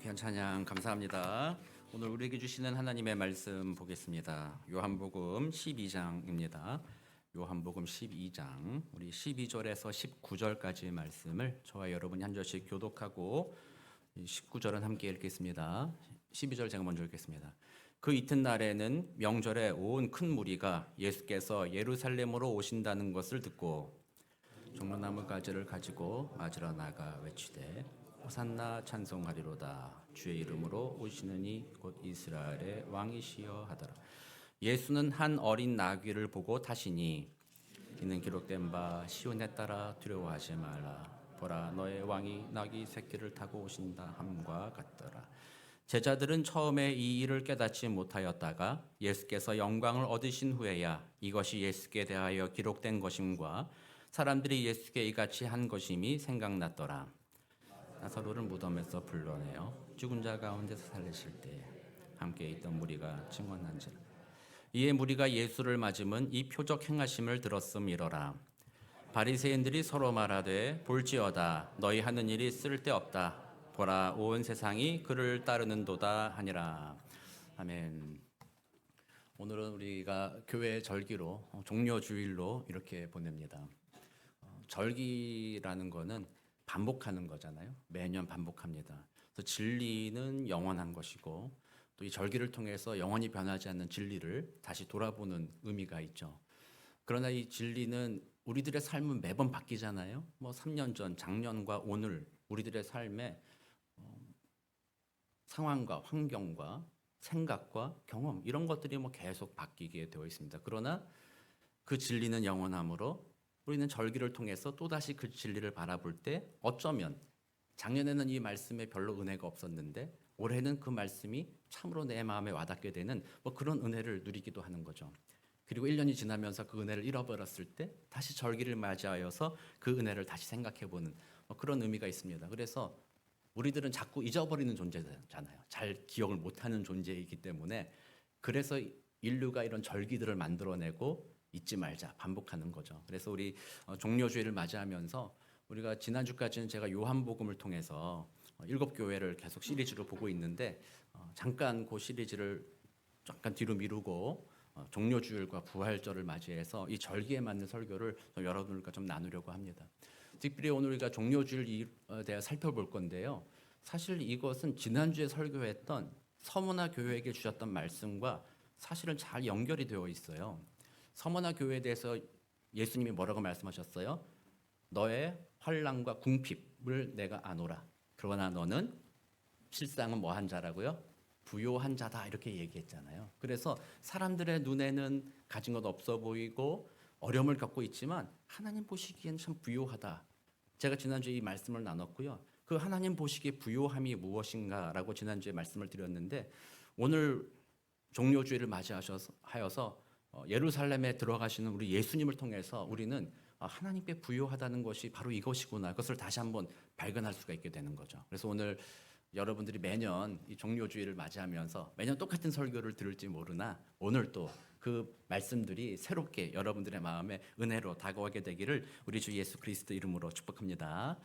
귀한 찬양 감사합니다. 오늘 우리에게 주시는 하나님의 말씀 보겠습니다. 요한복음 12장입니다. 요한복음 12장 우리 12절에서 19절까지의 말씀을 저와 여러분이 한 절씩 교독하고 19절은 함께 읽겠습니다. 12절 제가 먼저 읽겠습니다. 그 이튿날에는 명절에 온 큰 무리가 예수께서 예루살렘으로 오신다는 것을 듣고 종려나무 가지를 가지고 맞으러 나가 외치되 호산나 찬송하리로다 주의 이름으로 오시는 이 곧 이스라엘의 왕이시여 하더라. 예수는 한 어린 나귀를 보고 타시니 이는 기록된 바 시온에 따라 두려워하지 말라 보라 너의 왕이 나귀 새끼를 타고 오신다 함과 같더라. 제자들은 처음에 이 일을 깨닫지 못하였다가 예수께서 영광을 얻으신 후에야 이것이 예수께 대하여 기록된 것임과 사람들이 예수께 이같이 한 것임이 생각났더라. 나사로를 무덤에서 불러내어 죽은 자 가운데서 살리실 때 함께 있던 무리가 증언한지라. 이에 무리가 예수를 맞으면 이 표적 행하심을 들었음이러라. 바리새인들이 서로 말하되 볼지어다 너희 하는 일이 쓸데없다 보라 온 세상이 그를 따르는도다 하니라. 아멘. 오늘은 우리가 교회 절기로 종려주일로 이렇게 보냅니다. 절기라는 거는 반복하는 거잖아요. 매년 반복합니다. 그래서 진리는 영원한 것이고 또 이 절기를 통해서 영원히 변하지 않는 진리를 다시 돌아보는 의미가 있죠. 그러나 이 진리는 우리들의 삶은 매번 바뀌잖아요. 뭐 3년 전, 작년과 오늘 우리들의 삶에 상황과 환경과 생각과 경험 이런 것들이 뭐 계속 바뀌게 되어 있습니다. 그러나 그 진리는 영원하므로 우리는 절기를 통해서 또다시 그 진리를 바라볼 때 어쩌면 작년에는 이 말씀에 별로 은혜가 없었는데 올해는 그 말씀이 참으로 내 마음에 와닿게 되는 뭐 그런 은혜를 누리기도 하는 거죠. 그리고 1년이 지나면서 그 은혜를 잃어버렸을 때 다시 절기를 맞이하여서 그 은혜를 다시 생각해보는 뭐 그런 의미가 있습니다. 그래서 우리들은 자꾸 잊어버리는 존재잖아요. 잘 기억을 못하는 존재이기 때문에 그래서 인류가 이런 절기들을 만들어내고 잊지 말자 반복하는 거죠. 그래서 우리 종려주일을 맞이하면서 우리가 지난주까지는 제가 요한복음을 통해서 7교회를 계속 시리즈로 보고 있는데 잠깐 그 시리즈를 잠깐 뒤로 미루고 종려주일과 부활절을 맞이해서 이 절기에 맞는 설교를 여러분들과 좀 나누려고 합니다. 특별히 오늘 우리가 종려주일에 대해 살펴볼 건데요. 사실 이것은 지난주에 설교했던 서문화 교회에게 주셨던 말씀과 사실은 잘 연결이 되어 있어요. 서문화 교회에 대해서 예수님이 뭐라고 말씀하셨어요? 너의 환난과 궁핍을 내가 아노라. 그러나 너는 실상은 뭐한 자라고요? 부요한 자다 이렇게 얘기했잖아요. 그래서 사람들의 눈에는 가진 것 없어 보이고 어려움을 겪고 있지만 하나님 보시기엔 참 부요하다. 제가 지난주에 이 말씀을 나눴고요. 그 하나님 보시기에 부요함이 무엇인가라고 지난주에 말씀을 드렸는데 오늘 종려주일을 맞이하여서 예루살렘에 들어가시는 우리 예수님을 통해서 우리는 하나님께 부요하다는 것이 바로 이것이구나. 그것을 다시 한번 발견할 수가 있게 되는 거죠. 그래서 오늘 여러분들이 매년 이 종려주일을 맞이하면서 매년 똑같은 설교를 들을지 모르나 오늘 또 그 말씀들이 새롭게 여러분들의 마음에 은혜로 다가오게 되기를 우리 주 예수 그리스도 이름으로 축복합니다.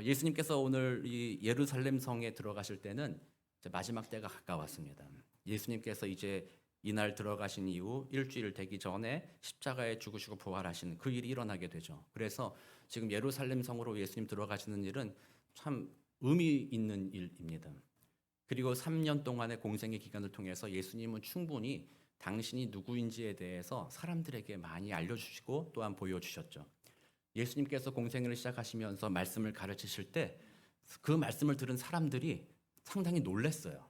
예수님께서 오늘 이 예루살렘 성에 들어가실 때는 이제 마지막 때가 가까웠습니다. 예수님께서 이제 이날 들어가신 이후 일주일 되기 전에 십자가에 죽으시고 부활하시는 그 일이 일어나게 되죠. 그래서 지금 예루살렘 성으로 예수님 들어가시는 일은 참 의미 있는 일입니다. 그리고 3년 동안의 공생의 기간을 통해서 예수님은 충분히 당신이 누구인지에 대해서 사람들에게 많이 알려주시고 또한 보여주셨죠. 예수님께서 공생을 시작하시면서 말씀을 가르치실 때 그 말씀을 들은 사람들이 상당히 놀랐어요.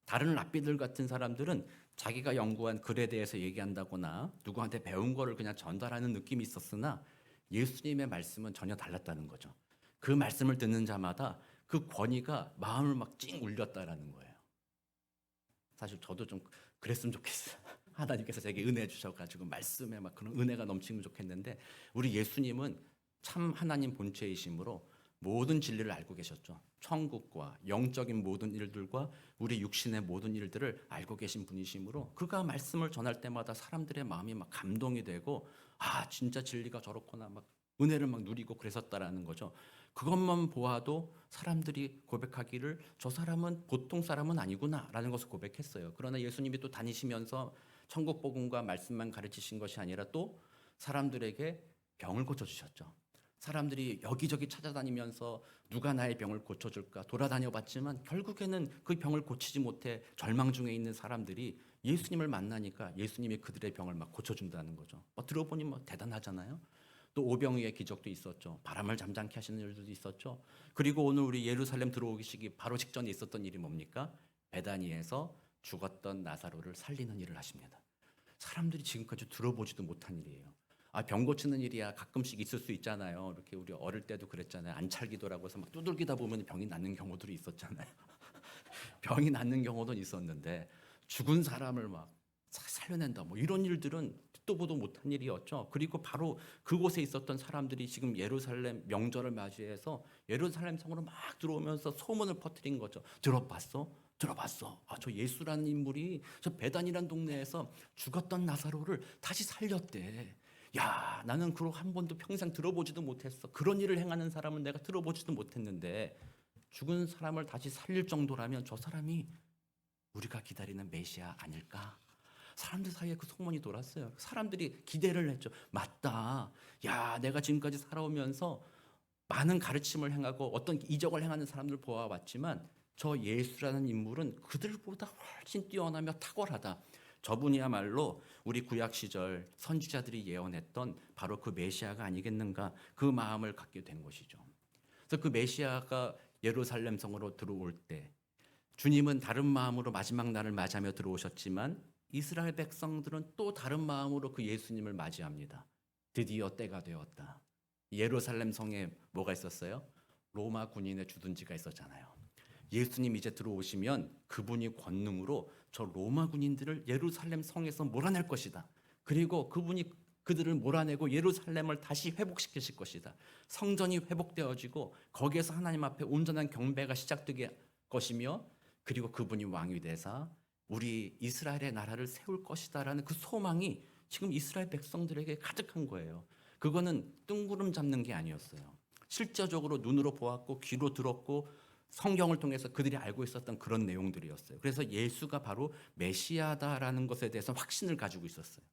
다른 랍비들 같은 사람들은 자기가 연구한 글에 대해서 얘기한다거나 누구한테 배운 거를 그냥 전달하는 느낌이 있었으나 예수님의 말씀은 전혀 달랐다는 거죠. 그 말씀을 듣는 자마다 그 권위가 마음을 막 찡 울렸다라는 거예요. 사실 저도 좀 그랬으면 좋겠어요. 하나님께서 제게 은혜 주셔가지고 말씀에 막 그런 은혜가 넘치면 좋겠는데 우리 예수님은 참 하나님 본체이심으로 모든 진리를 알고 계셨죠. 천국과 영적인 모든 일들과 우리 육신의 모든 일들을 알고 계신 분이시므로 그가 말씀을 전할 때마다 사람들의 마음이 막 감동이 되고 진짜 진리가 저렇구나 막 은혜를 막 누리고 그랬었다라는 거죠. 그것만 보아도 사람들이 고백하기를 저 사람은 보통 사람은 아니구나라는 것을 고백했어요. 그러나 예수님이 또 다니시면서 천국 복음과 말씀만 가르치신 것이 아니라 또 사람들에게 병을 고쳐주셨죠. 사람들이 여기저기 찾아다니면서 누가 나의 병을 고쳐줄까 돌아다녀 봤지만 결국에는 그 병을 고치지 못해 절망 중에 있는 사람들이 예수님을 만나니까 예수님이 그들의 병을 막 고쳐준다는 거죠. 들어보니 대단하잖아요. 또 오병이의 기적도 있었죠. 바람을 잠잠케 하시는 일도 있었죠. 그리고 오늘 우리 예루살렘 들어오시기 바로 직전에 있었던 일이 뭡니까? 베다니에서 죽었던 나사로를 살리는 일을 하십니다. 사람들이 지금까지 들어보지도 못한 일이에요. 병 고치는 일이야 가끔씩 있을 수 있잖아요. 이렇게 우리 어릴 때도 그랬잖아요. 안찰기도라고 해서 막 두들기다 보면 병이 낫는 경우들이 있었잖아요. 병이 낫는 경우도 있었는데 죽은 사람을 막 살려낸다 이런 일들은 듣도 보도 못한 일이었죠. 그리고 바로 그곳에 있었던 사람들이 지금 예루살렘 명절을 맞이해서 예루살렘 성으로 막 들어오면서 소문을 퍼뜨린 거죠. 들어봤어? 저 예수라는 인물이 저 베단이란 동네에서 죽었던 나사로를 다시 살렸대. 야, 나는 그거 한 번도 평생 들어보지도 못했어. 그런 일을 행하는 사람은 내가 들어보지도 못했는데 죽은 사람을 다시 살릴 정도라면 저 사람이 우리가 기다리는 메시아 아닐까? 사람들 사이에 그 소문이 돌았어요. 사람들이 기대를 했죠. 맞다. 야, 내가 지금까지 살아오면서 많은 가르침을 행하고 어떤 이적을 행하는 사람들 보아왔지만 저 예수라는 인물은 그들보다 훨씬 뛰어나며 탁월하다. 저분이야말로 우리 구약 시절 선지자들이 예언했던 바로 그 메시아가 아니겠는가 그 마음을 갖게 된 것이죠. 그래서 그 메시아가 예루살렘 성으로 들어올 때 주님은 다른 마음으로 마지막 날을 맞이하며 들어오셨지만 이스라엘 백성들은 또 다른 마음으로 그 예수님을 맞이합니다. 드디어 때가 되었다. 예루살렘 성에 뭐가 있었어요? 로마 군인의 주둔지가 있었잖아요. 예수님 이제 들어오시면 그분이 권능으로 저 로마 군인들을 예루살렘 성에서 몰아낼 것이다. 그리고 그분이 그들을 몰아내고 예루살렘을 다시 회복시키실 것이다. 성전이 회복되어지고 거기에서 하나님 앞에 온전한 경배가 시작되게 것이며 그리고 그분이 왕이 되사 우리 이스라엘의 나라를 세울 것이다라는 그 소망이 지금 이스라엘 백성들에게 가득한 거예요. 그거는 뜬구름 잡는 게 아니었어요. 실제적으로 눈으로 보았고 귀로 들었고 성경을 통해서 그들이 알고 있었던 그런 내용들이었어요. 그래서 예수가 바로 메시아다라는 것에 대해서 확신을 가지고 있었어요.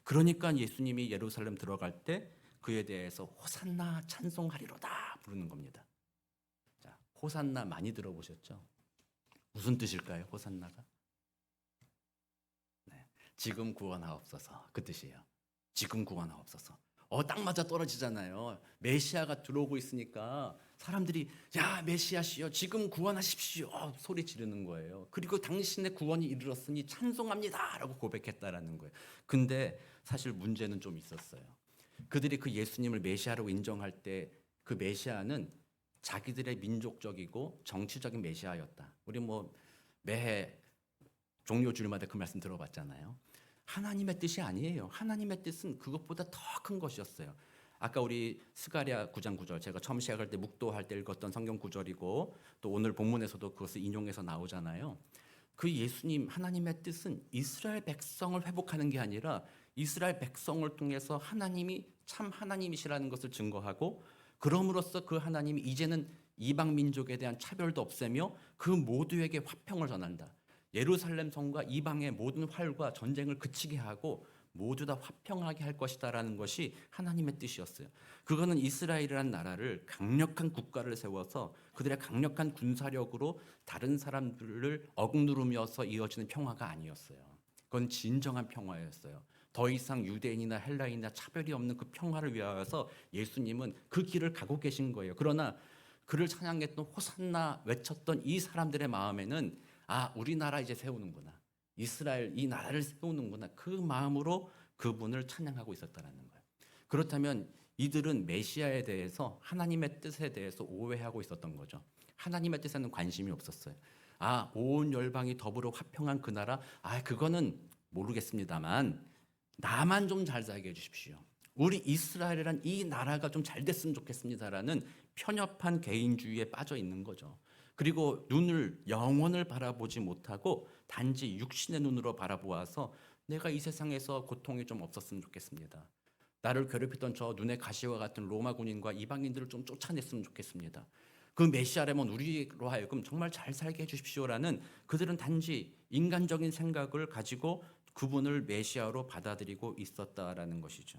그러니까 예수님이 예루살렘 들어갈 때 그에 대해서 호산나 찬송하리로다 부르는 겁니다. 자, 호산나 많이 들어보셨죠? 무슨 뜻일까요? 호산나가? 네, 지금 구원하옵소서 그 뜻이에요. 지금 구원하옵소서. 딱 맞아 떨어지잖아요. 메시아가 들어오고 있으니까 사람들이 야 메시아시여 지금 구원하십시오 소리 지르는 거예요. 그리고 당신의 구원이 이르렀으니 찬송합니다 라고 고백했다라는 거예요. 근데 사실 문제는 좀 있었어요. 그들이 그 예수님을 메시아로 인정할 때 그 메시아는 자기들의 민족적이고 정치적인 메시아였다. 우리 매해 종료주일마다 그 말씀 들어봤잖아요. 하나님의 뜻이 아니에요. 하나님의 뜻은 그것보다 더 큰 것이었어요. 아까 우리 스가랴 9장 9절 제가 처음 시작할 때 묵도할 때 읽었던 성경 구절이고 또 오늘 본문에서도 그것을 인용해서 나오잖아요. 그 예수님 하나님의 뜻은 이스라엘 백성을 회복하는 게 아니라 이스라엘 백성을 통해서 하나님이 참 하나님이시라는 것을 증거하고 그럼으로써 그 하나님이 이제는 이방 민족에 대한 차별도 없애며 그 모두에게 화평을 전한다. 예루살렘 성과 이방의 모든 활과 전쟁을 그치게 하고 모두 다 화평하게 할 것이다라는 것이 하나님의 뜻이었어요. 그거는 이스라엘이라는 나라를 강력한 국가를 세워서 그들의 강력한 군사력으로 다른 사람들을 억누르면서 이어지는 평화가 아니었어요. 그건 진정한 평화였어요. 더 이상 유대인이나 헬라인이나 차별이 없는 그 평화를 위하여서 예수님은 그 길을 가고 계신 거예요. 그러나 그를 찬양했던 호산나 외쳤던 이 사람들의 마음에는 우리나라 이제 세우는구나. 이스라엘 이 나라를 세우는구나. 그 마음으로 그분을 찬양하고 있었다는 거예요. 그렇다면 이들은 메시아에 대해서 하나님의 뜻에 대해서 오해하고 있었던 거죠. 하나님의 뜻에는 관심이 없었어요. 온 열방이 더불어 화평한 그 나라, 그거는 모르겠습니다만 나만 좀 잘 살게 해주십시오. 우리 이스라엘이란 이 나라가 좀 잘 됐으면 좋겠습니다라는 편협한 개인주의에 빠져 있는 거죠. 그리고 영혼을 바라보지 못하고 단지 육신의 눈으로 바라보아서 내가 이 세상에서 고통이 좀 없었으면 좋겠습니다. 나를 괴롭히던 저 눈의 가시와 같은 로마 군인과 이방인들을 좀 쫓아냈으면 좋겠습니다. 그 메시아라면 우리로 하여금 정말 잘 살게 해주십시오라는 그들은 단지 인간적인 생각을 가지고 그분을 메시아로 받아들이고 있었다라는 것이죠.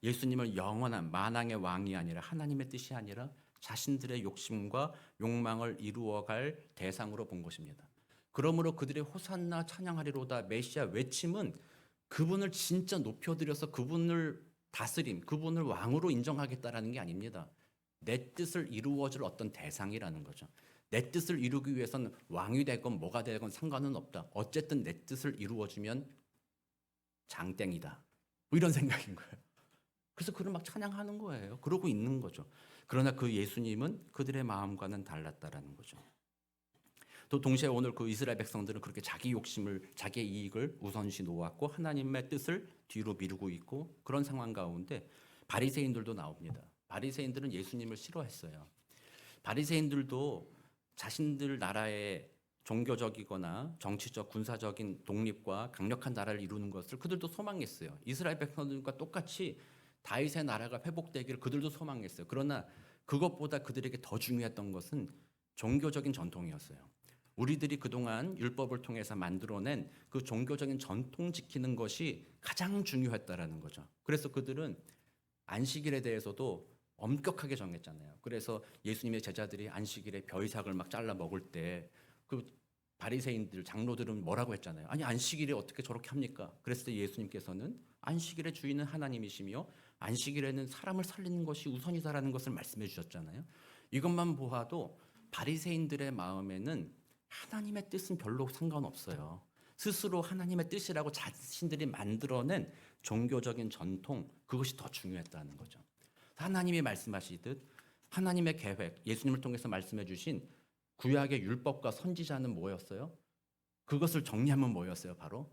예수님을 영원한 만왕의 왕이 아니라 하나님의 뜻이 아니라 자신들의 욕심과 욕망을 이루어갈 대상으로 본 것입니다. 그러므로 그들의 호산나 찬양하리로다 메시아 외침은 그분을 진짜 높여드려서 그분을 다스림, 그분을 왕으로 인정하겠다라는 게 아닙니다. 내 뜻을 이루어줄 어떤 대상이라는 거죠. 내 뜻을 이루기 위해서는 왕이 되건 뭐가 되건 상관은 없다. 어쨌든 내 뜻을 이루어주면 장땡이다. 뭐 이런 생각인 거예요. 그래서 그를 막 찬양하는 거예요. 그러고 있는 거죠. 그러나 그 예수님은 그들의 마음과는 달랐다라는 거죠. 또 동시에 오늘 그 이스라엘 백성들은 그렇게 자기 욕심을, 자기의 이익을 우선시 놓았고 하나님의 뜻을 뒤로 미루고 있고 그런 상황 가운데 바리새인들도 나옵니다. 바리새인들은 예수님을 싫어했어요. 바리새인들도 자신들 나라의 종교적이거나 정치적, 군사적인 독립과 강력한 나라를 이루는 것을 그들도 소망했어요. 이스라엘 백성들과 똑같이 다윗의 나라가 회복되기를 그들도 소망했어요. 그러나 그것보다 그들에게 더 중요했던 것은 종교적인 전통이었어요. 우리들이 그동안 율법을 통해서 만들어낸 그 종교적인 전통 지키는 것이 가장 중요했다라는 거죠. 그래서 그들은 안식일에 대해서도 엄격하게 정했잖아요. 그래서 예수님의 제자들이 안식일에 벼이삭을 막 잘라 먹을 때 그 바리새인들 장로들은 뭐라고 했잖아요. 아니 안식일에 어떻게 저렇게 합니까? 그랬을 때 예수님께서는 안식일의 주인은 하나님이시며 안식일에는 사람을 살리는 것이 우선이다라는 것을 말씀해 주셨잖아요. 이것만 보아도 바리새인들의 마음에는 하나님의 뜻은 별로 상관없어요. 스스로 하나님의 뜻이라고 자신들이 만들어낸 종교적인 전통, 그것이 더 중요했다는 거죠. 하나님이 말씀하시듯 하나님의 계획, 예수님을 통해서 말씀해 주신 구약의 율법과 선지자는 뭐였어요? 그것을 정리하면 뭐였어요? 바로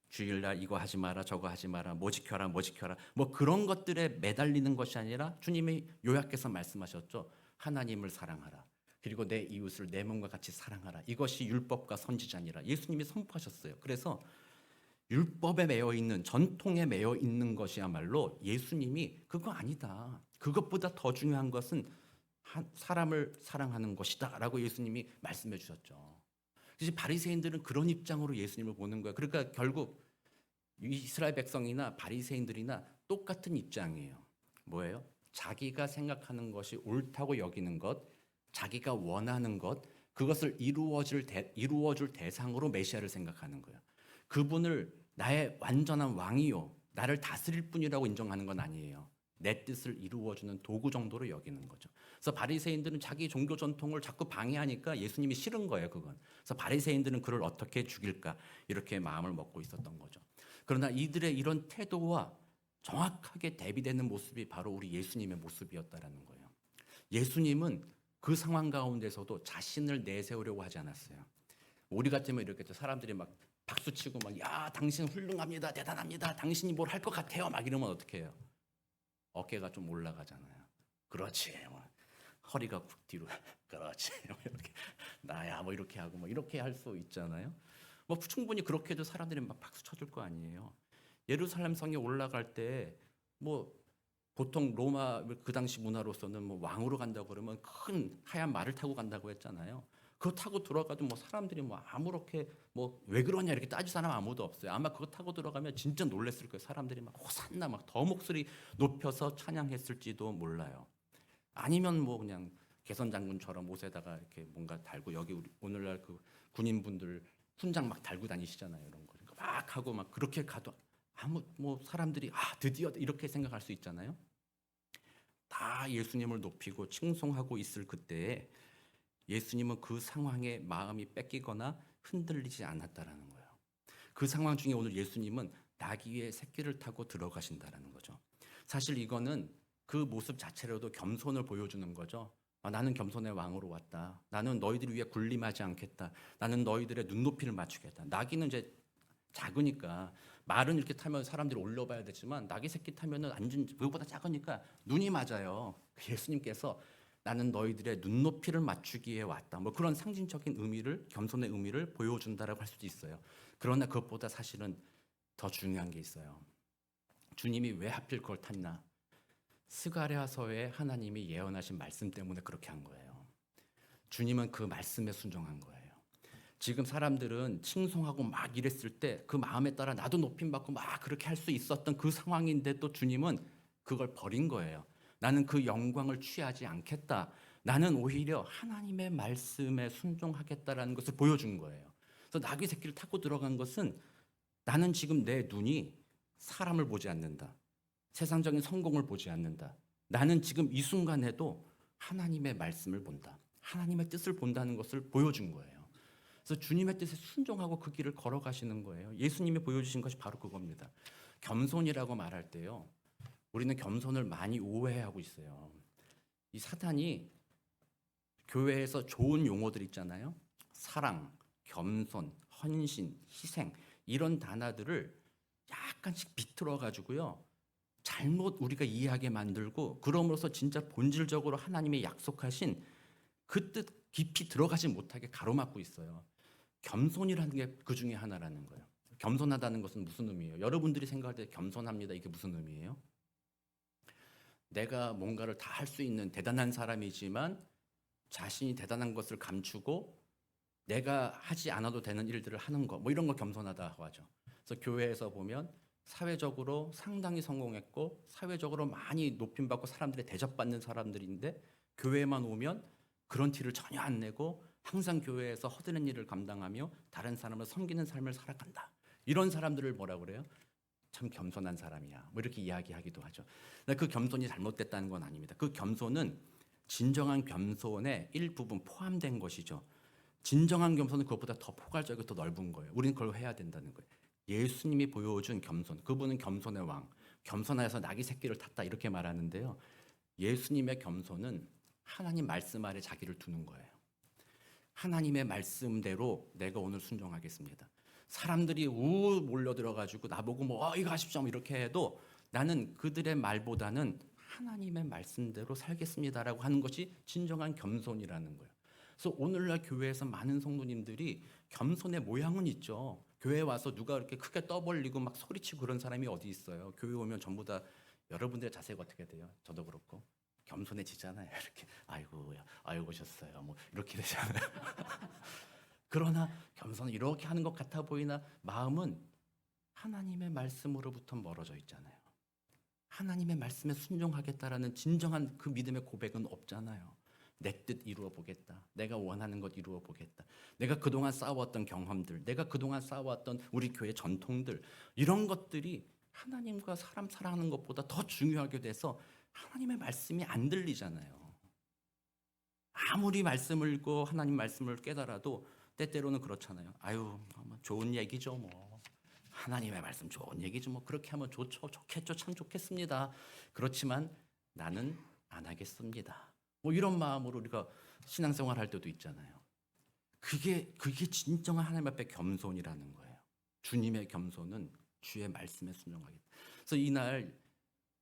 주일날 이거 하지 마라, 저거 하지 마라, 뭐 지켜라, 뭐 지켜라, 뭐 그런 것들에 매달리는 것이 아니라 주님이 요약해서 말씀하셨죠. 하나님을 사랑하라. 그리고 내 이웃을 내 몸과 같이 사랑하라. 이것이 율법과 선지자니라. 예수님이 선포하셨어요. 그래서 율법에 매여 있는, 전통에 매여 있는 것이야말로 예수님이 그거 아니다. 그것보다 더 중요한 것은 사람을 사랑하는 것이다 라고 예수님이 말씀해 주셨죠. 그래서 바리새인들은 그런 입장으로 예수님을 보는 거예요. 그러니까 결국 이스라엘 백성이나 바리새인들이나 똑같은 입장이에요. 뭐예요? 자기가 생각하는 것이 옳다고 여기는 것, 자기가 원하는 것, 그것을 이루어줄 대상으로 메시아를 생각하는 거예요. 그분을 나의 완전한 왕이요, 나를 다스릴 분이라고 인정하는 건 아니에요. 내 뜻을 이루어주는 도구 정도로 여기는 거죠. 그래서 바리새인들은 자기 종교 전통을 자꾸 방해하니까 예수님이 싫은 거예요, 그건. 그래서 바리새인들은 그를 어떻게 죽일까 이렇게 마음을 먹고 있었던 거죠. 그러나 이들의 이런 태도와 정확하게 대비되는 모습이 바로 우리 예수님의 모습이었다라는 거예요. 예수님은 그 상황 가운데서도 자신을 내세우려고 하지 않았어요. 우리 같으면 이렇게 사람들이 막 박수치고 막 야, 당신 훌륭합니다, 대단합니다, 당신이 뭘 할 것 같아요, 막 이러면 어떻게 해요? 어깨가 좀 올라가잖아요. 그렇지. 허리가 굽 뒤로. 그렇지. 이렇게 나야 뭐 이렇게 하고 뭐 이렇게 할 수 있잖아요. 뭐 충분히 그렇게 해도 사람들이 막 박수 쳐줄 거 아니에요. 예루살렘 성에 올라갈 때 뭐 보통 로마 그 당시 문화로서는 뭐 왕으로 간다고 그러면 큰 하얀 말을 타고 간다고 했잖아요. 그거 타고 들어가도 뭐 사람들이 뭐 아무렇게 뭐 왜 그러냐 이렇게 따질 사람 아무도 없어요. 아마 그거 타고 들어가면 진짜 놀랬을 거예요. 사람들이 막 호산나 막 더 목소리 높여서 찬양했을지도 몰라요. 아니면 뭐 그냥 개선 장군처럼 옷에다가 이렇게 뭔가 달고 여기 우리 오늘날 그 군인분들 훈장 막 달고 다니시잖아요. 이런 거 그러니까 막 하고 막 그렇게 가도 아무 뭐 사람들이 드디어 이렇게 생각할 수 있잖아요. 다 예수님을 높이고 칭송하고 있을 그때에 예수님은 그 상황에 마음이 뺏기거나 흔들리지 않았다라는 거예요. 그 상황 중에 오늘 예수님은 나귀 위에 새끼를 타고 들어가신다라는 거죠. 사실 이거는 그 모습 자체로도 겸손을 보여주는 거죠. 나는 겸손의 왕으로 왔다. 나는 너희들 위해 군림하지 않겠다. 나는 너희들의 눈높이를 맞추겠다. 나귀는 이제 작으니까 말은 이렇게 타면 사람들이 올려봐야 되지만 나귀 새끼 타면은 앉은 그거보다 작으니까 눈이 맞아요. 예수님께서 나는 너희들의 눈높이를 맞추기에 왔다. 뭐 그런 상징적인 의미를 겸손의 의미를 보여준다라고 할 수도 있어요. 그러나 그것보다 사실은 더 중요한 게 있어요. 주님이 왜 하필 그걸 탔나? 스가랴서에 하나님이 예언하신 말씀 때문에 그렇게 한 거예요. 주님은 그 말씀에 순종한 거예요. 지금 사람들은 칭송하고 막 이랬을 때 그 마음에 따라 나도 높임받고 막 그렇게 할 수 있었던 그 상황인데 또 주님은 그걸 버린 거예요. 나는 그 영광을 취하지 않겠다. 나는 오히려 하나님의 말씀에 순종하겠다라는 것을 보여준 거예요. 그래서 나귀 새끼를 타고 들어간 것은 나는 지금 내 눈이 사람을 보지 않는다. 세상적인 성공을 보지 않는다. 나는 지금 이 순간에도 하나님의 말씀을 본다. 하나님의 뜻을 본다는 것을 보여준 거예요. 그래서 주님의 뜻에 순종하고 그 길을 걸어가시는 거예요. 예수님이 보여주신 것이 바로 그겁니다. 겸손이라고 말할 때요, 우리는 겸손을 많이 오해하고 있어요. 이 사탄이 교회에서 좋은 용어들 있잖아요. 사랑, 겸손, 헌신, 희생 이런 단어들을 약간씩 비틀어 가지고요, 잘못 우리가 이해하게 만들고 그럼으로써 진짜 본질적으로 하나님의 약속하신 그 뜻 깊이 들어가지 못하게 가로막고 있어요. 겸손이라는 게 그 중에 하나라는 거예요. 겸손하다는 것은 무슨 의미예요? 여러분들이 생각할 때 겸손합니다. 이게 무슨 의미예요? 내가 뭔가를 다 할 수 있는 대단한 사람이지만 자신이 대단한 것을 감추고 내가 하지 않아도 되는 일들을 하는 거, 뭐 이런 거 겸손하다고 하죠. 그래서 교회에서 보면 사회적으로 상당히 성공했고 사회적으로 많이 높임받고 사람들의 대접받는 사람들인데 교회에만 오면 그런 티를 전혀 안 내고 항상 교회에서 허드렛 일을 감당하며 다른 사람을 섬기는 삶을 살아간다. 이런 사람들을 뭐라 그래요? 참 겸손한 사람이야. 뭐 이렇게 이야기하기도 하죠. 그 겸손이 잘못됐다는 건 아닙니다. 그 겸손은 진정한 겸손의 일부분 포함된 것이죠. 진정한 겸손은 그것보다 더 포괄적이고 더 넓은 거예요. 우리는 그걸 해야 된다는 거예요. 예수님이 보여준 겸손, 그분은 겸손의 왕, 겸손하여서 나귀 새끼를 탔다 이렇게 말하는데요. 예수님의 겸손은 하나님 말씀 아래 자기를 두는 거예요. 하나님의 말씀대로 내가 오늘 순종하겠습니다. 사람들이 몰려들어가지고 나보고 뭐 이거 하십시오 이렇게 해도 나는 그들의 말보다는 하나님의 말씀대로 살겠습니다라고 하는 것이 진정한 겸손이라는 거예요. 그래서 오늘날 교회에서 많은 성도님들이 겸손의 모양은 있죠. 교회 와서 누가 이렇게 크게 떠벌리고 막 소리치고 그런 사람이 어디 있어요. 교회 오면 전부 다 여러분들의 자세가 어떻게 돼요? 저도 그렇고 겸손해지잖아요. 이렇게 아이고 오셨어요. 뭐 이렇게 되잖아요. 그러나 겸손은 이렇게 하는 것 같아 보이나 마음은 하나님의 말씀으로부터 멀어져 있잖아요. 하나님의 말씀에 순종하겠다라는 진정한 그 믿음의 고백은 없잖아요. 내 뜻 이루어 보겠다. 내가 원하는 것 이루어 보겠다. 내가 그동안 쌓아왔던 경험들, 내가 그동안 쌓아왔던 우리 교회 전통들 이런 것들이 하나님과 사람 사랑하는 것보다 더 중요하게 돼서 하나님의 말씀이 안 들리잖아요. 아무리 말씀을 읽고 하나님 말씀을 깨달아도 때때로는 그렇잖아요. 좋은 얘기죠 뭐. 하나님의 말씀 좋은 얘기죠 뭐. 그렇게 하면 좋겠죠. 참 좋겠습니다. 그렇지만 나는 안 하겠습니다. 뭐 이런 마음으로 우리가 신앙생활 할 때도 있잖아요. 그게 진정한 하나님 앞에 겸손이라는 거예요. 주님의 겸손은 주의 말씀에 순종하겠다. 그래서 이날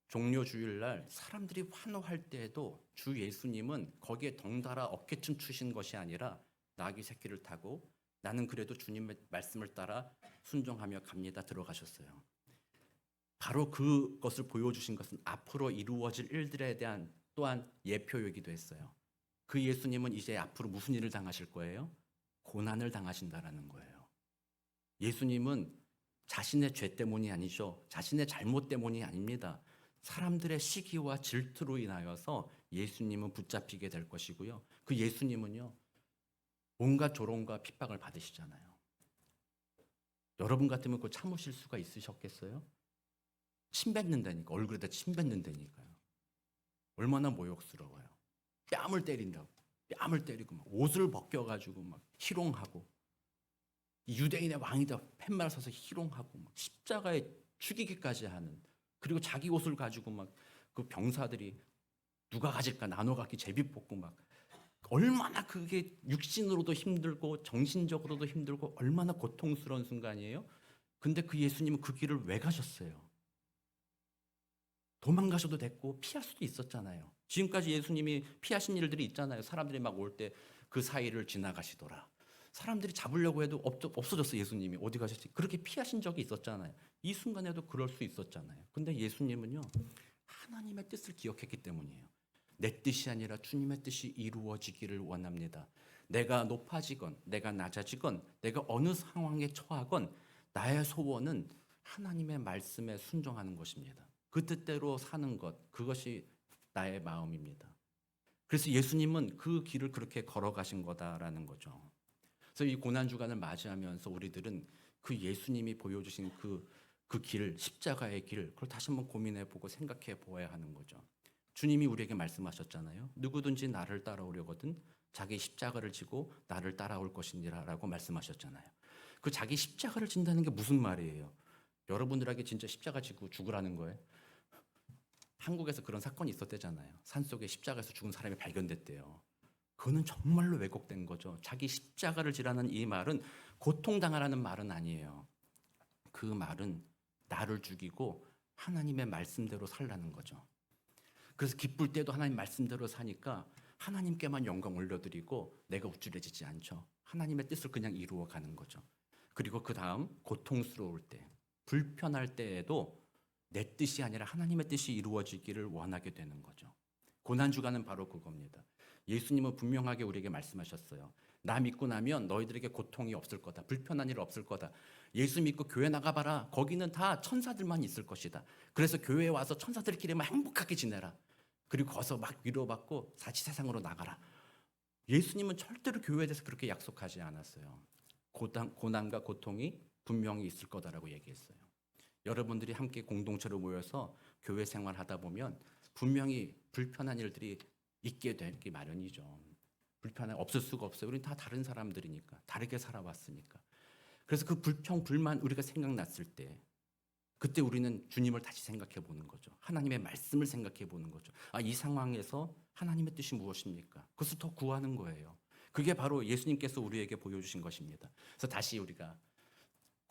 종려 주일날 사람들이 환호할 때에도 주 예수님은 거기에 덩달아 어깨춤 추신 것이 아니라 나귀 새끼를 타고 나는 그래도 주님의 말씀을 따라 순종하며 갑니다 들어가셨어요. 바로 그것을 보여주신 것은 앞으로 이루어질 일들에 대한 또한 예표이기도 했어요. 그 예수님은 이제 앞으로 무슨 일을 당하실 거예요? 고난을 당하신다라는 거예요. 예수님은 자신의 죄 때문이 아니죠. 자신의 잘못 때문이 아닙니다. 사람들의 시기와 질투로 인하여서 예수님은 붙잡히게 될 것이고요. 그 예수님은요, 온갖 조롱과 핍박을 받으시잖아요. 여러분 같으면 그거 참으실 수가 있으셨겠어요? 침 뱉는다니까, 얼굴에다 침 뱉는다니까요. 얼마나 모욕스러워요. 뺨을 때린다고, 뺨을 때리고 막 옷을 벗겨가지고 막 희롱하고, 유대인의 왕이다 팻말 서서 희롱하고 막 십자가에 죽이기까지 하는, 그리고 자기 옷을 가지고 막 그 병사들이 누가 가질까 나눠 갖기 제비 뽑고 막, 얼마나 그게 육신으로도 힘들고 정신적으로도 힘들고 얼마나 고통스러운 순간이에요. 근데 그 예수님은 그 길을 왜 가셨어요? 도망가셔도 됐고 피할 수도 있었잖아요. 지금까지 예수님이 피하신 일들이 있잖아요. 사람들이 막 올 때 그 사이를 지나가시더라. 사람들이 잡으려고 해도 없어졌어. 예수님이 어디 가셨지? 그렇게 피하신 적이 있었잖아요. 이 순간에도 그럴 수 있었잖아요. 근데 예수님은요, 하나님의 뜻을 기억했기 때문이에요. 내 뜻이 아니라 주님의 뜻이 이루어지기를 원합니다. 내가 높아지건 내가 낮아지건 내가 어느 상황에 처하건 나의 소원은 하나님의 말씀에 순종하는 것입니다. 그 뜻대로 사는 것, 그것이 나의 마음입니다. 그래서 예수님은 그 길을 그렇게 걸어가신 거다라는 거죠. 그래서 이 고난주간을 맞이하면서 우리들은 그 예수님이 보여주신 그 길, 십자가의 길, 그걸 다시 한번 고민해보고 생각해보아야 하는 거죠. 주님이 우리에게 말씀하셨잖아요. 누구든지 나를 따라오려거든 자기 십자가를 지고 나를 따라올 것이니라라고 말씀하셨잖아요. 그 자기 십자가를 진다는 게 무슨 말이에요? 여러분들에게 진짜 십자가 지고 죽으라는 거예요? 한국에서 그런 사건이 있었대잖아요. 산속에 십자가에서 죽은 사람이 발견됐대요. 그거는 정말로 왜곡된 거죠. 자기 십자가를 지라는 이 말은 고통당하라는 말은 아니에요. 그 말은 나를 죽이고 하나님의 말씀대로 살라는 거죠. 그래서 기쁠 때도 하나님 말씀대로 사니까 하나님께만 영광 올려드리고 내가 우쭐해지지 않죠. 하나님의 뜻을 그냥 이루어 가는 거죠. 그리고 그 다음 고통스러울 때, 불편할 때에도 내 뜻이 아니라 하나님의 뜻이 이루어지기를 원하게 되는 거죠. 고난주간은 바로 그겁니다. 예수님은 분명하게 우리에게 말씀하셨어요. 나 믿고 나면 너희들에게 고통이 없을 거다. 불편한 일 없을 거다. 예수 믿고 교회 나가봐라. 거기는 다 천사들만 있을 것이다. 그래서 교회에 와서 천사들끼리만 행복하게 지내라. 그리고 거기서 막 위로받고 다시 세상으로 나가라. 예수님은 절대로 교회에 대해서 그렇게 약속하지 않았어요. 고난과 고통이 분명히 있을 거다라고 얘기했어요. 여러분들이 함께 공동체로 모여서 교회 생활하다 보면 분명히 불편한 일들이 있게 되기 마련이죠. 불편함 없을 수가 없어요. 우리는 다 다른 사람들이니까, 다르게 살아왔으니까. 그래서 그 불평, 불만 우리가 생각났을 때 그때 우리는 주님을 다시 생각해 보는 거죠. 하나님의 말씀을 생각해 보는 거죠. 이 상황에서 하나님의 뜻이 무엇입니까? 그것을 더 구하는 거예요. 그게 바로 예수님께서 우리에게 보여주신 것입니다. 그래서 다시 우리가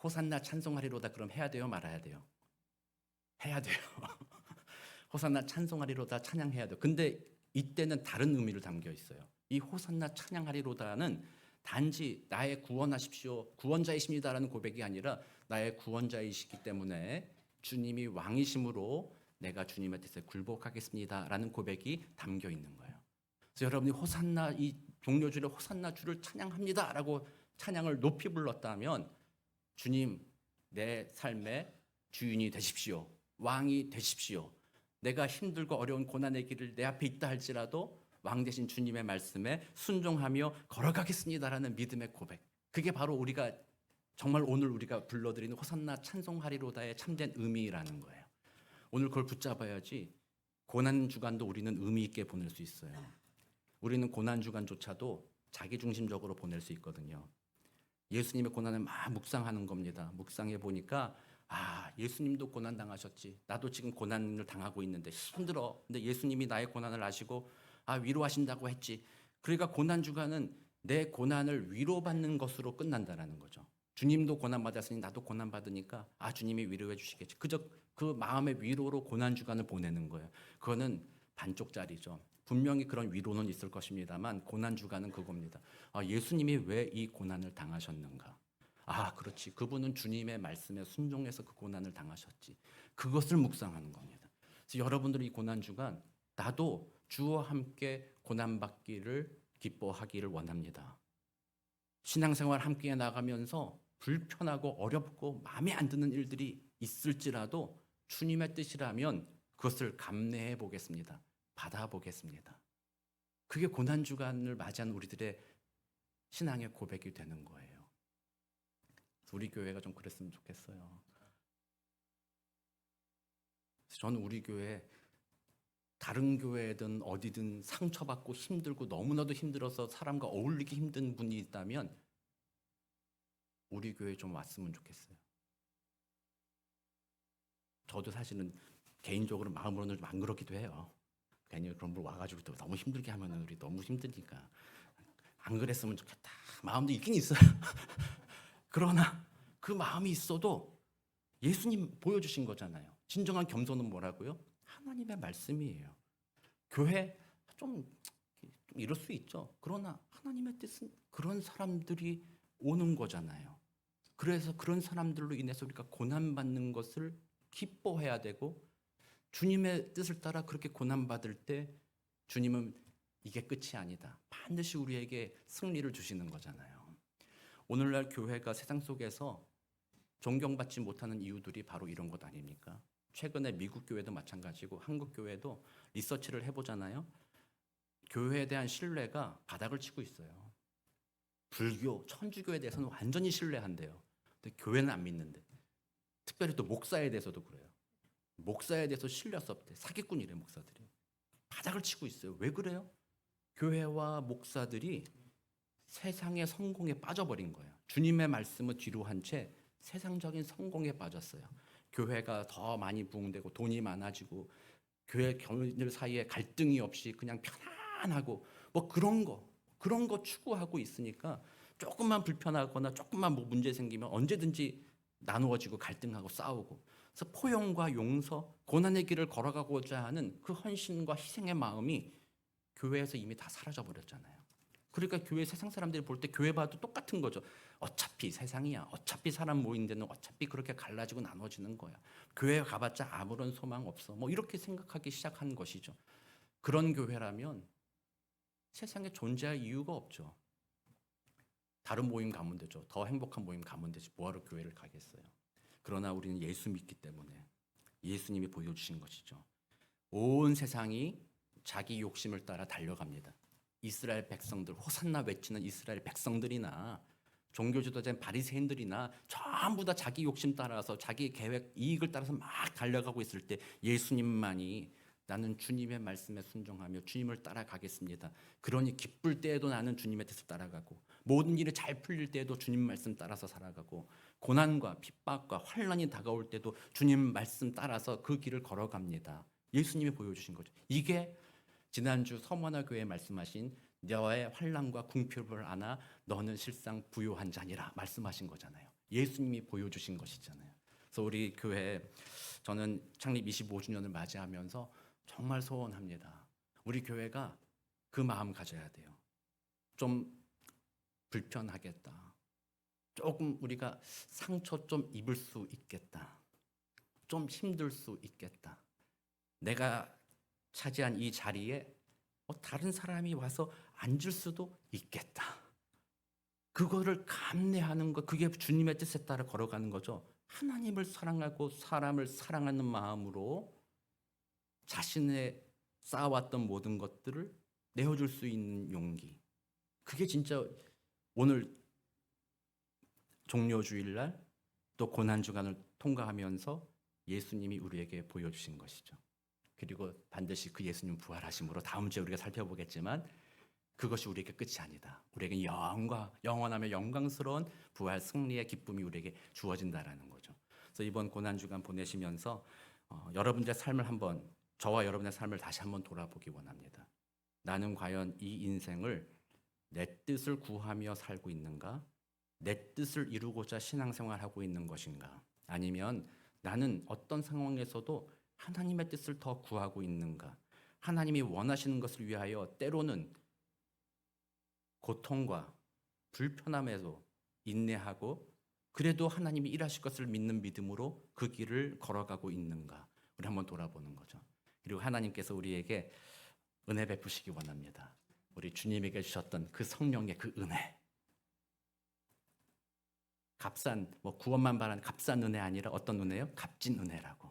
호산나 찬송하리로다 그럼 해야 돼요? 말아야 돼요? 해야 돼요. 호산나 찬송하리로다 찬양해야 돼요. 근데 이때는 다른 의미를 담겨 있어요. 이 호산나 찬양하리로다는 단지 나의 구원하십시오, 구원자이십니다라는 고백이 아니라 나의 구원자이시기 때문에 주님이 왕이심으로 내가 주님의 뜻에 굴복하겠습니다라는 고백이 담겨 있는 거예요. 그래서 여러분이 호산나 이 종료주일에 호산나 주를 찬양합니다라고 찬양을 높이 불렀다면 주님 내 삶의 주인이 되십시오. 왕이 되십시오. 내가 힘들고 어려운 고난의 길을 내 앞에 있다 할지라도 왕 대신 주님의 말씀에 순종하며 걸어가겠습니다라는 믿음의 고백. 그게 바로 우리가 정말 오늘 우리가 불러드리는 호산나 찬송하리로다의 참된 의미라는 거예요. 오늘 그걸 붙잡아야지 고난 주간도 우리는 의미 있게 보낼 수 있어요. 우리는 고난 주간조차도 자기중심적으로 보낼 수 있거든요. 예수님의 고난을 막 묵상하는 겁니다. 묵상해 보니까 예수님도 고난 당하셨지. 나도 지금 고난을 당하고 있는데 힘들어. 근데 예수님이 나의 고난을 아시고 위로하신다고 했지. 그러니까 고난 주간은 내 고난을 위로받는 것으로 끝난다라는 거죠. 주님도 고난 받았으니 나도 고난 받으니까 주님이 위로해 주시겠지. 그저 그 마음의 위로로 고난 주간을 보내는 거예요. 그거는 반쪽짜리죠. 분명히 그런 위로는 있을 것입니다만 고난 주간은 그겁니다. 예수님이 왜 이 고난을 당하셨는가? 그렇지. 그분은 주님의 말씀에 순종해서 그 고난을 당하셨지. 그것을 묵상하는 겁니다. 그래서 여러분들이 이 고난 주간 나도 주와 함께 고난받기를 기뻐하기를 원합니다. 신앙생활 함께 나가면서 불편하고 어렵고 마음에 안 드는 일들이 있을지라도 주님의 뜻이라면 그것을 감내해 보겠습니다. 받아보겠습니다. 그게 고난주간을 맞이한 우리들의 신앙의 고백이 되는 거예요. 우리 교회가 좀 그랬으면 좋겠어요. 저는 우리 교회 다른 교회든 어디든 상처받고 힘들고 너무나도 힘들어서 사람과 어울리기 힘든 분이 있다면 우리 교회에 좀 왔으면 좋겠어요. 저도 사실은 개인적으로 마음으로는 좀 안 그렇기도 해요. 괜히 그런 분 와가지고 또 너무 힘들게 하면 우리 너무 힘드니까 안 그랬으면 좋겠다. 마음도 있긴 있어요. 그러나 그 마음이 있어도 예수님 보여주신 거잖아요. 진정한 겸손은 뭐라고요? 하나님의 말씀이에요. 교회 좀 좀 이럴 수 있죠. 그러나 하나님의 뜻은 그런 사람들이 오는 거잖아요. 그래서 그런 사람들로 인해서 우리가 고난받는 것을 기뻐해야 되고, 주님의 뜻을 따라 그렇게 고난받을 때 주님은 이게 끝이 아니다, 반드시 우리에게 승리를 주시는 거잖아요. 오늘날 교회가 세상 속에서 존경받지 못하는 이유들이 바로 이런 것 아닙니까? 최근에 미국 교회도 마찬가지고 한국 교회도 리서치를 해보잖아요. 교회에 대한 신뢰가 바닥을 치고 있어요. 불교, 천주교에 대해서는 완전히 신뢰한대요. 근데 교회는 안 믿는데. 특별히 또 목사에 대해서도 그래요. 목사에 대해서 신뢰할 수 없대. 사기꾼이래, 목사들이. 바닥을 치고 있어요. 왜 그래요? 교회와 목사들이 세상의 성공에 빠져버린 거예요. 주님의 말씀을 뒤로 한 채 세상적인 성공에 빠졌어요. 교회가 더 많이 부흥되고 돈이 많아지고 교회 교인들 사이에 갈등이 없이 그냥 편안하고 뭐 그런 거 추구하고 있으니까 조금만 불편하거나 조금만 뭐 문제 생기면 언제든지 나누어지고 갈등하고 싸우고, 그래서 포용과 용서, 고난의 길을 걸어가고자 하는 그 헌신과 희생의 마음이 교회에서 이미 다 사라져 버렸잖아요. 그러니까 교회 세상 사람들이 볼 때 교회 봐도 똑같은 거죠. 어차피 세상이야. 어차피 사람 모인 데는 어차피 그렇게 갈라지고 나눠지는 거야. 교회 가봤자 아무런 소망 없어. 뭐 이렇게 생각하기 시작한 것이죠. 그런 교회라면 세상에 존재할 이유가 없죠. 다른 모임 가면 되죠. 더 행복한 모임 가면 되지. 뭐하러 교회를 가겠어요. 그러나 우리는 예수 믿기 때문에 예수님이 보여주신 것이죠. 온 세상이 자기 욕심을 따라 달려갑니다. 이스라엘 백성들, 호산나 외치는 이스라엘 백성들이나 종교 지도자인 바리새인들이나 전부 다 자기 욕심 따라서 자기 계획, 이익을 따라서 막 달려가고 있을 때 예수님만이 나는 주님의 말씀에 순종하며 주님을 따라가겠습니다. 그러니 기쁠 때에도 나는 주님의 뜻을 따라가고, 모든 일이 잘 풀릴 때에도 주님 말씀 따라서 살아가고, 고난과 핍박과 환난이 다가올 때도 주님 말씀 따라서 그 길을 걸어갑니다. 예수님이 보여주신 거죠. 이게 지난주 서머나 교회 말씀하신 너의 환난과 궁핍을 안아 너는 실상 부요한 자니라 말씀하신 거잖아요. 예수님이 보여주신 것이잖아요. 그래서 우리 교회, 저는 창립 25주년을 맞이하면서 정말 소원합니다. 우리 교회가 그 마음 가져야 돼요. 좀 불편하겠다. 조금 우리가 상처 좀 입을 수 있겠다. 좀 힘들 수 있겠다. 내가 차지한 이 자리에 다른 사람이 와서 앉을 수도 있겠다. 그거를 감내하는 것, 그게 주님의 뜻에 따라 걸어가는 거죠. 하나님을 사랑하고 사람을 사랑하는 마음으로 자신의 쌓아왔던 모든 것들을 내어줄 수 있는 용기. 그게 진짜 오늘 종료주일날 또 고난주간을 통과하면서 예수님이 우리에게 보여주신 것이죠. 그리고 반드시 그 예수님 부활하심으로 다음 주에 우리가 살펴보겠지만 그것이 우리에게 끝이 아니다. 우리에게 영원하며 영광스러운 부활 승리의 기쁨이 우리에게 주어진다라는 거죠. 그래서 이번 고난주간 보내시면서 여러분들의 삶을 한번, 저와 여러분의 삶을 다시 한번 돌아보기 원합니다. 나는 과연 이 인생을 내 뜻을 구하며 살고 있는가? 내 뜻을 이루고자 신앙생활하고 있는 것인가? 아니면 나는 어떤 상황에서도 하나님의 뜻을 더 구하고 있는가? 하나님이 원하시는 것을 위하여 때로는 고통과 불편함에도 인내하고 그래도 하나님이 일하실 것을 믿는 믿음으로 그 길을 걸어가고 있는가? 우리 한번 돌아보는 거죠. 그리고 하나님께서 우리에게 은혜 베푸시기 원합니다. 우리 주님에게 주셨던 그 성령의 그 은혜, 값싼 구원만 바라는 값싼 은혜 아니라 어떤 은혜요? 값진 은혜라고.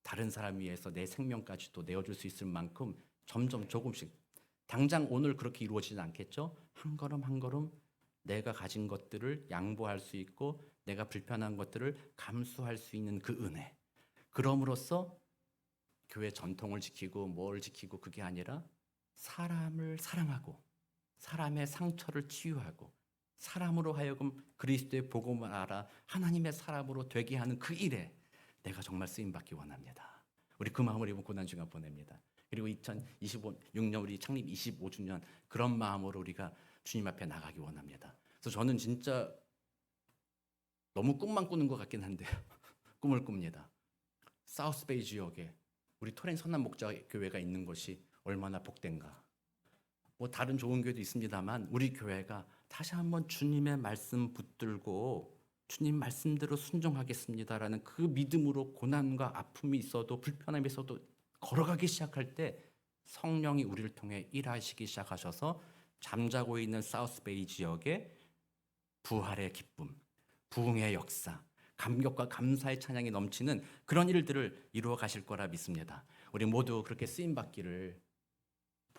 다른 사람 위해서 내 생명까지도 내어줄 수 있을 만큼 점점 조금씩, 당장 오늘 그렇게 이루어지지 않겠죠? 한 걸음 한 걸음 내가 가진 것들을 양보할 수 있고 내가 불편한 것들을 감수할 수 있는 그 은혜. 그럼으로써 교회 전통을 지키고 뭘 지키고 그게 아니라 사람을 사랑하고 사람의 상처를 치유하고 사람으로 하여금 그리스도의 복음을 알아 하나님의 사람으로 되게 하는 그 일에 내가 정말 쓰임받기 원합니다. 우리 그 마음을 이번 고난주간 보냅니다. 그리고 2026년 우리 창립 25주년 그런 마음으로 우리가 주님 앞에 나가기 원합니다. 그래서 저는 진짜 너무 꿈만 꾸는 것 같긴 한데요. 꿈을 꿉니다. 사우스베이 지역에 우리 토렌 선한 목자 교회가 있는 것이 얼마나 복된가. 뭐 다른 좋은 교회도 있습니다만 우리 교회가 다시 한번 주님의 말씀 붙들고 주님 말씀대로 순종하겠습니다라는 그 믿음으로 고난과 아픔이 있어도 불편함이 있어도 걸어가기 시작할 때 성령이 우리를 통해 일하시기 시작하셔서 잠자고 있는 사우스베이 지역에 부활의 기쁨, 부흥의 역사, 감격과 감사의 찬양이 넘치는 그런 일들을 이루어 가실 거라 믿습니다. 우리 모두 그렇게 쓰임 받기를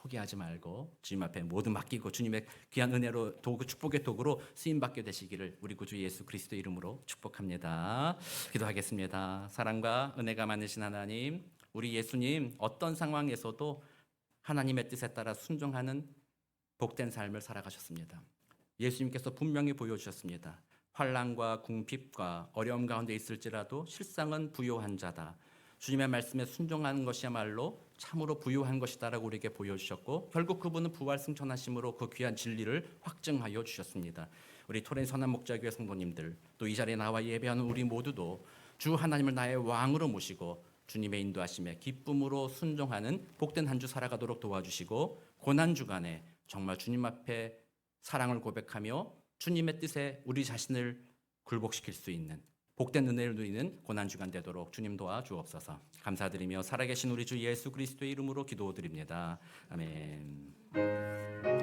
포기하지 말고 주님 앞에 모두 맡기고 주님의 귀한 은혜로 도구, 축복의 도구로 쓰임 받게 되시기를 우리 구주 예수 그리스도 이름으로 축복합니다. 기도하겠습니다. 사랑과 은혜가 많으신 하나님, 우리 예수님 어떤 상황에서도 하나님의 뜻에 따라 순종하는 복된 삶을 살아가셨습니다. 예수님께서 분명히 보여주셨습니다. 환난과 궁핍과 어려움 가운데 있을지라도 실상은 부요한 자다. 주님의 말씀에 순종하는 것이야말로 참으로 부요한 것이다라고 우리에게 보여주셨고 결국 그분은 부활 승천하심으로 그 귀한 진리를 확증하여 주셨습니다. 우리 토렌 선한 목자교회 성도님들 또 이 자리에 나와 예배하는 우리 모두도 주 하나님을 나의 왕으로 모시고 주님의 인도하심에 기쁨으로 순종하는 복된 한 주 살아가도록 도와주시고 고난 주간에 정말 주님 앞에 사랑을 고백하며 주님의 뜻에 우리 자신을 굴복시킬 수 있는 복된 은혜를 누리는 고난주간 되도록 주님 도와주옵소서. 감사드리며 살아계신 우리 주 예수 그리스도의 이름으로 기도드립니다. 아멘.